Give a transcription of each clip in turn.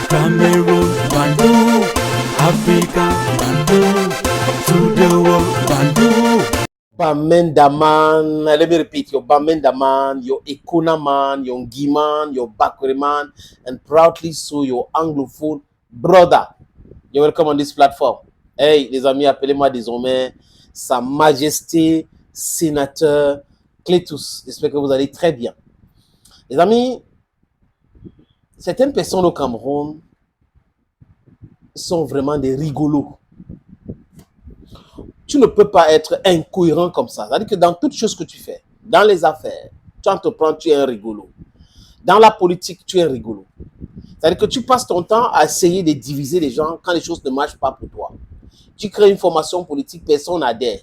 Cameroon, Bandung, Africa, Bandung, to the world, Bandung. Bamenda man, let me repeat, your Bamenda man, your Ekuna man, your Ngi man, your Bakwe man, and proudly so your Anglophone brother. You're welcome on this platform. Hey, les amis, appelez-moi désormais Sa Majesté Sénateur Clétus. J'espère que vous allez très bien. Les amis, certaines personnes au Cameroun sont vraiment des rigolos. Tu ne peux pas être incohérent comme ça. C'est-à-dire que dans toutes choses que tu fais, dans les affaires, tu entreprends, tu es un rigolo. Dans la politique, tu es un rigolo. C'est-à-dire que tu passes ton temps à essayer de diviser les gens quand les choses ne marchent pas pour toi. Tu crées une formation politique, personne n'adhère.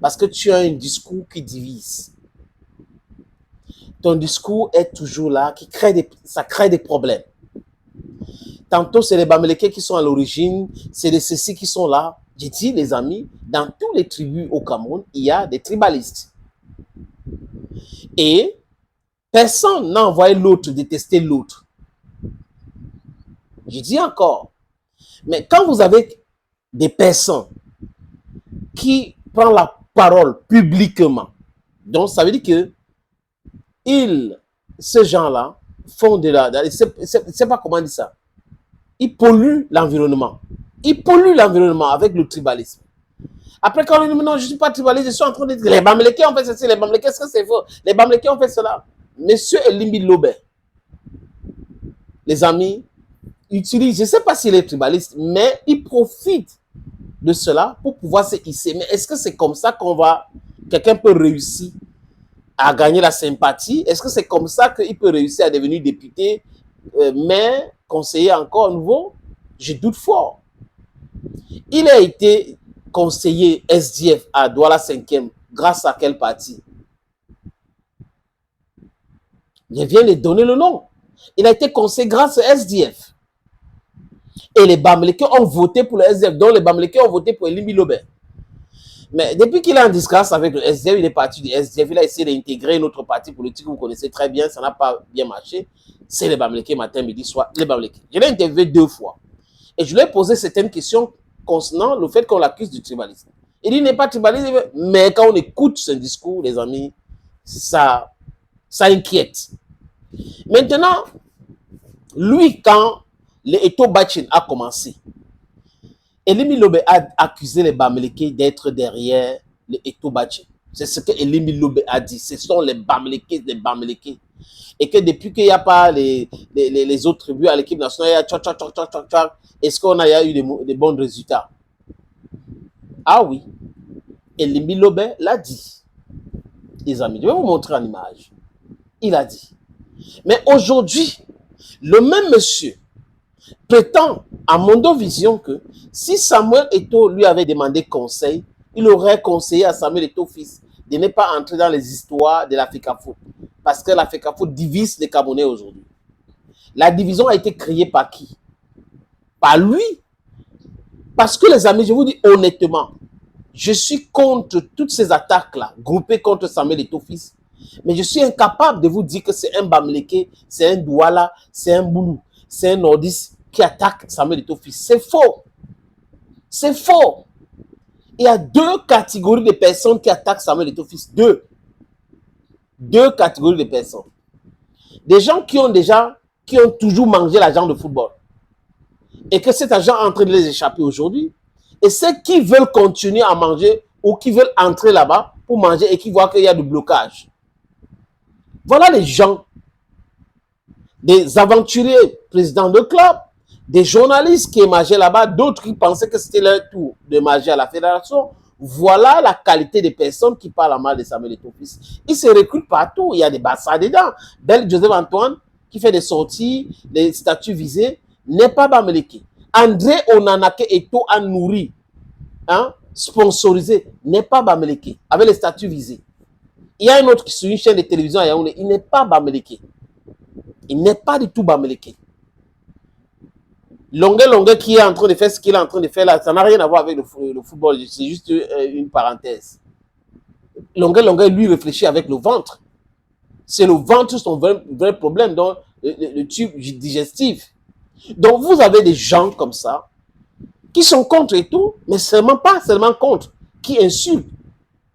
Parce que tu as un discours qui divise. Ton discours est toujours là, ça crée des problèmes. Tantôt, c'est les Bamileke qui sont à l'origine, c'est les ceci qui sont là. J'ai dit, les amis, dans tous les tribus au Cameroun, il y a des tribalistes. Et personne n'a envoyé l'autre détester l'autre. Je dis encore, mais quand vous avez des personnes qui prennent la parole publiquement, donc ça veut dire que ces gens-là font de la... C'est pas comment dire ça. Ils polluent l'environnement. Ils polluent l'environnement avec le tribalisme. Après, quand on dit non, je ne suis pas tribaliste, je suis en train de dire les Bamileke ont fait ceci, les Bamileke, est-ce que c'est faux? Les Bamileke ont fait cela. Monsieur Elimbi Lobé, les amis, utilise, je ne sais pas s'il est tribaliste, mais il profite de cela pour pouvoir se hisser. Mais est-ce que c'est comme ça quelqu'un peut réussir à gagner la sympathie? Est-ce que c'est comme ça qu'il peut réussir à devenir député, maire, conseiller encore nouveau? Je doute fort. Il a été conseiller SDF à Douala 5e grâce à quel parti? Je viens de donner le nom. Il a été conseiller grâce à SDF. Et les Bamileke ont voté pour le SDF, donc les Bamileke ont voté pour Elimbi Lobé. Mais depuis qu'il est en disgrâce avec le SDF, il est parti du SDF, il a essayé d'intégrer notre parti politique, vous connaissez très bien, ça n'a pas bien marché. C'est les Bamileke matin, midi, soir, les Bamileke. Je l'ai interviewé 2 fois. Et je lui ai posé certaines questions concernant le fait qu'on l'accuse du tribalisme. Il dit, il n'est pas tribaliste, mais quand on écoute ce discours, les amis, ça inquiète. Maintenant, lui, quand le Eto Bachin a commencé, Elimbi Lobé a accusé les Bamileke d'être derrière le Eto Bachin. C'est ce que Elimbi Lobé a dit. Ce sont les Bamileke. Et que depuis qu'il n'y a pas les autres tribus à l'équipe nationale, il y a est-ce qu'on a eu des bons résultats? Ah oui. Elimbi Lobé l'a dit. Les amis, je vais vous montrer en image. Il a dit. Mais aujourd'hui, le même monsieur prétend à Mondovision que si Samuel Eto'o lui avait demandé conseil, il aurait conseillé à Samuel Eto'o fils de ne pas entrer dans les histoires de l'Africafoot. Parce que l'Africafoot divise les Camerounais aujourd'hui. La division a été créée par qui? Par lui. Parce que les amis, je vous dis honnêtement, je suis contre toutes ces attaques-là, groupées contre Samuel Eto'o fils. Mais je suis incapable de vous dire que c'est un Bamileke, c'est un Douala, c'est un Boulou, c'est un Nordiste qui attaque Samuel Eto'o fils. C'est faux. C'est faux. Il y a 2 catégories de personnes qui attaquent Samuel Eto'o fils. 2 catégories de personnes. Des gens qui ont toujours mangé l'argent de football. Et que cet argent est en train de les échapper aujourd'hui. Et ceux qui veulent continuer à manger ou qui veulent entrer là-bas pour manger et qui voient qu'il y a du blocage. Voilà les gens. Des aventuriers, présidents de club, des journalistes qui émergeaient là-bas, d'autres qui pensaient que c'était leur tour de manger à la fédération. Voilà la qualité des personnes qui parlent à mal de Samuel Eto'o fils. Ils se recrutent partout. Il y a des bassins dedans. Bel Joseph Antoine, qui fait des sorties, des statuts visés, n'est pas Bamileke. André Onanake Eto'o a nourri, sponsorisé, n'est pas Bamileke, avec les statuts visés. Il y a un autre qui sur une chaîne de télévision à Yaoundé, il n'est pas Bamileke. Il n'est pas du tout Bamileke. Longuet qui est en train de faire ce qu'il est en train de faire là, ça n'a rien à voir avec le football, c'est juste une parenthèse. Longuet, lui, réfléchit avec le ventre. C'est le ventre son vrai problème, donc le tube digestif. Donc, vous avez des gens comme ça qui sont contre et tout, mais pas seulement contre, qui insultent.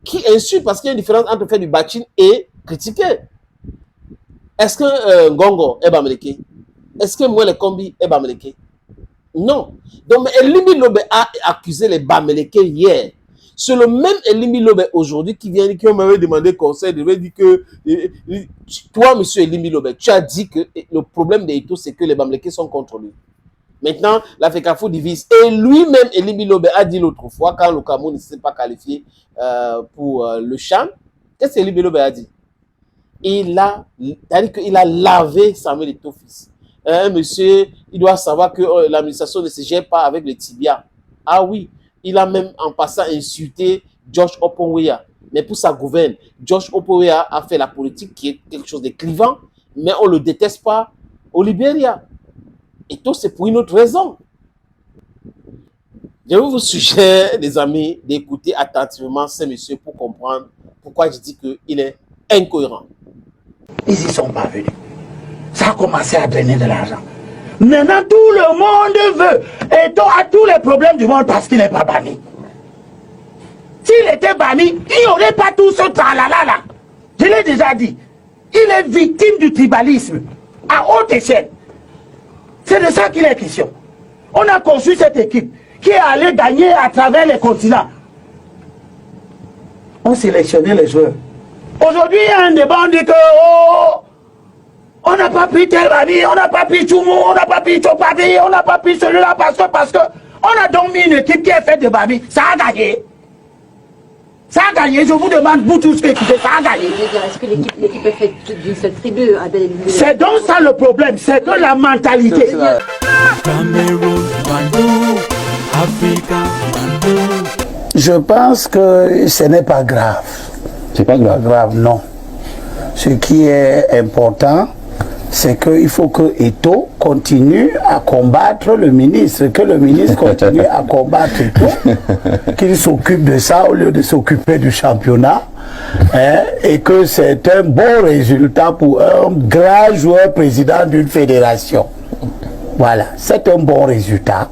Qui insultent parce qu'il y a une différence entre faire du bashing et critiquer. Est-ce que Ngongo est Bamileke? Est-ce que moi, le combi est Bamileke? Non. Donc, Elimi Lobe a accusé les Bamileke hier. C'est le même Elimi Lobe aujourd'hui qui m'avait demandé conseil, il m'avait dit que toi, monsieur Elimi Lobe, tu as dit que le problème d'Eto, c'est que les Bamileke sont contre lui. Maintenant, la FECAFO divise. Et lui-même, Elimi Lobe a dit l'autre fois, quand le Cameroun ne s'est pas qualifié pour le CHAN, qu'est-ce que Elimi Lobe a dit? Il a lavé Samuel Eto'o fils. Monsieur, il doit savoir que l'administration ne se gère pas avec les tibias. Ah oui, il a même en passant insulté George Oponweya. Mais pour sa gouverne, George Oponweya a fait la politique qui est quelque chose de clivant, mais on ne le déteste pas au Libéria. Et tout, c'est pour une autre raison. Je vous suggère, les amis, d'écouter attentivement ce monsieur pour comprendre pourquoi je dis qu'il est incohérent. Ils y sont pas venus. Ça a commencé à drainer de l'argent. Maintenant, tout le monde veut. Et donc, à tous les problèmes du monde parce qu'il n'est pas banni. S'il était banni, il n'y aurait pas tout ce tralala là. Je l'ai déjà dit. Il est victime du tribalisme à haute échelle. C'est de ça qu'il est question. On a conçu cette équipe qui est allée gagner à travers les continents. On sélectionnait les joueurs. Aujourd'hui, il y a un débat, on dit que on n'a pas pris tel Bani, on n'a pas pris Choumou, on n'a pas pris Chopadi, on n'a pas pris celui-là parce que on a donc mis une équipe qui est faite de Bani. Ça a gagné. Ça a gagné, je vous demande, vous tous écoutez, ça a gagné. Est-ce que l'équipe est faite d'une seule tribu? C'est donc ça le problème, c'est que la mentalité. Cameroun, Bandung, Africa, Bandung. Je pense que ce n'est pas grave. C'est pas grave. Grave, non. Ce qui est important, c'est qu'il faut que Eto'o continue à combattre le ministre, que le ministre continue à combattre Eto'o, qu'il s'occupe de ça au lieu de s'occuper du championnat, hein, et que c'est un bon résultat pour un grand joueur président d'une fédération. Voilà, c'est un bon résultat.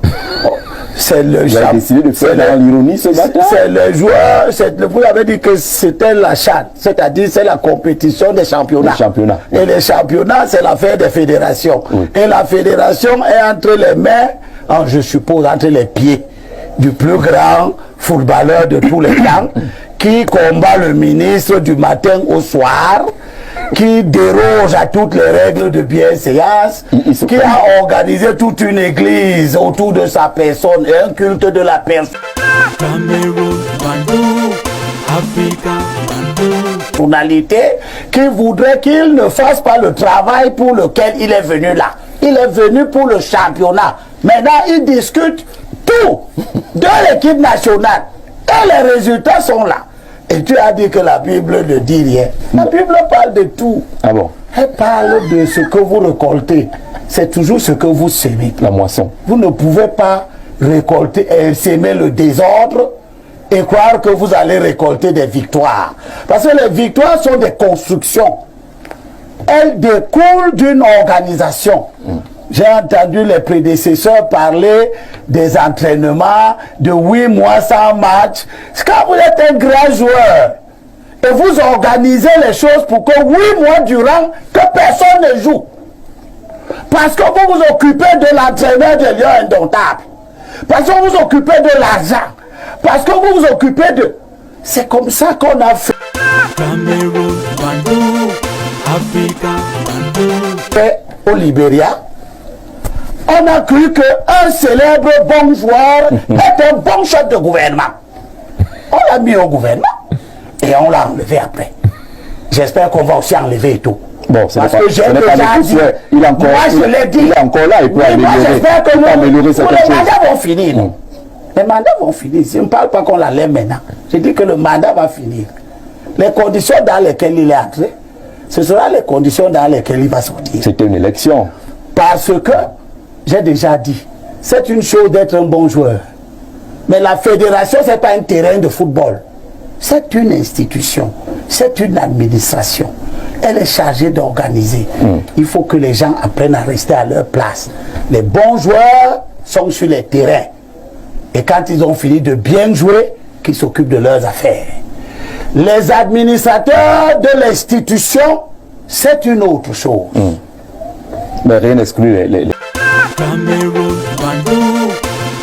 C'est le Vous avez décidé de faire dans l'ironie ce matin. C'est le joueur, vous avez dit que c'était la CHAN, c'est-à-dire c'est la compétition des championnats. Et les championnats, c'est l'affaire des fédérations. Oui. Et la fédération est entre les mains, je suppose, entre les pieds du plus grand footballeur de tous les temps, qui combat le ministre du matin au soir, qui déroge à toutes les règles de bienséance, qui a organisé toute une église autour de sa personne et un culte de la personne. Cameroun, Bandung, Africa, Bandung. Tonalité qui voudrait qu'il ne fasse pas le travail pour lequel il est venu là. Il est venu pour le championnat. Maintenant, il discute tout de l'équipe nationale. Et les résultats sont là. Et tu as dit que la Bible ne dit rien. La Bible parle de tout. Ah bon? Elle parle de ce que vous récoltez. C'est toujours ce que vous semez. La moisson. Vous ne pouvez pas récolter et s'aimer le désordre et croire que vous allez récolter des victoires. Parce que les victoires sont des constructions. Elles découlent d'une organisation. J'ai entendu les prédécesseurs parler des entraînements, de 8 mois sans match. Quand vous êtes un grand joueur et vous organisez les choses pour que 8 mois durant, que personne ne joue. Parce que vous vous occupez de l'entraîneur de Lions Indomptables. Parce que vous vous occupez de l'argent. Parce que vous vous occupez de... C'est comme ça qu'on a fait. Cameroun, Bandung, Africa, Bandung. Au Libéria, on a cru qu'un célèbre bon joueur est un bon chef de gouvernement. On l'a mis au gouvernement et on l'a enlevé après. J'espère qu'on va aussi enlever et tout. Bon, parce que j'ai déjà dit, il est encore, moi je l'ai dit, il est encore là, il peut améliorer cette chose. Les mandats vont finir. Les mandats vont finir. Je ne parle pas qu'on l'enlève maintenant. Je dis que le mandat va finir. Les conditions dans lesquelles il est entré, ce sera les conditions dans lesquelles il va sortir. C'était une élection. Parce que, j'ai déjà dit, c'est une chose d'être un bon joueur. Mais la fédération, ce n'est pas un terrain de football. c'est une institution, c'est une administration. Elle est chargée d'organiser. Il faut que les gens apprennent à rester à leur place. Les bons joueurs sont sur les terrains. Et quand ils ont fini de bien jouer, qu'ils s'occupent de leurs affaires. Les administrateurs de l'institution, c'est une autre chose. Mais rien n'exclut Cameroun, Bandung,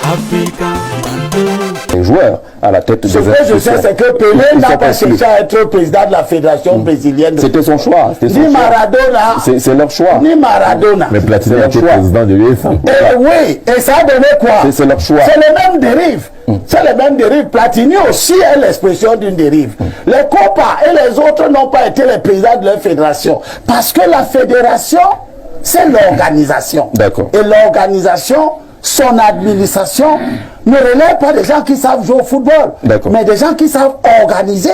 Africa, Bandung. les joueurs à la tête des Ce que je sais, c'est que Pelé n'a pas cherché à être président de la fédération brésilienne. C'était son choix. Ni Maradona. C'est leur choix. Ni Maradona. Mais Platini a été président de l'UEFA. Et oui, et ça a donné quoi? C'est leur choix. C'est les mêmes dérives. C'est les mêmes dérives. Platini aussi est l'expression d'une dérive. Les Copa et les autres n'ont pas été les présidents de leur fédération. Parce que la fédération, c'est l'organisation. D'accord. Et l'organisation, son administration, ne relève pas des gens qui savent jouer au football, mais des gens qui savent organiser.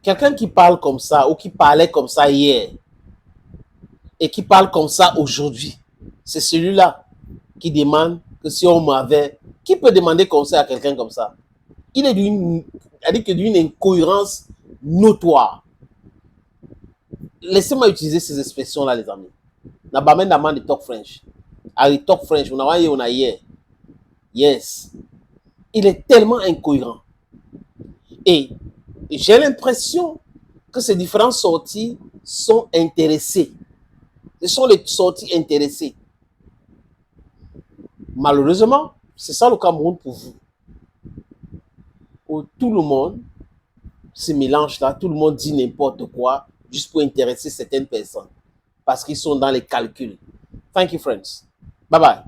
Quelqu'un qui parle comme ça, ou qui parlait comme ça hier, et qui parle comme ça aujourd'hui, c'est celui-là qui demande que si on m'avait... Qui peut demander conseil à quelqu'un comme ça? Il est d'une incohérence notoire. Laissez-moi utiliser ces expressions-là, les amis. Nabamen Naman de talk French. Ari talk French. On a hier. Yes. Il est tellement incohérent. Et j'ai l'impression que ces différentes sorties sont intéressées. Ce sont les sorties intéressées. Malheureusement, c'est ça le Cameroun pour vous. Où tout le monde se mélange là, tout le monde dit n'importe quoi, juste pour intéresser certaines personnes. Parce qu'ils sont dans les calculs. Thank you, friends. Bye bye.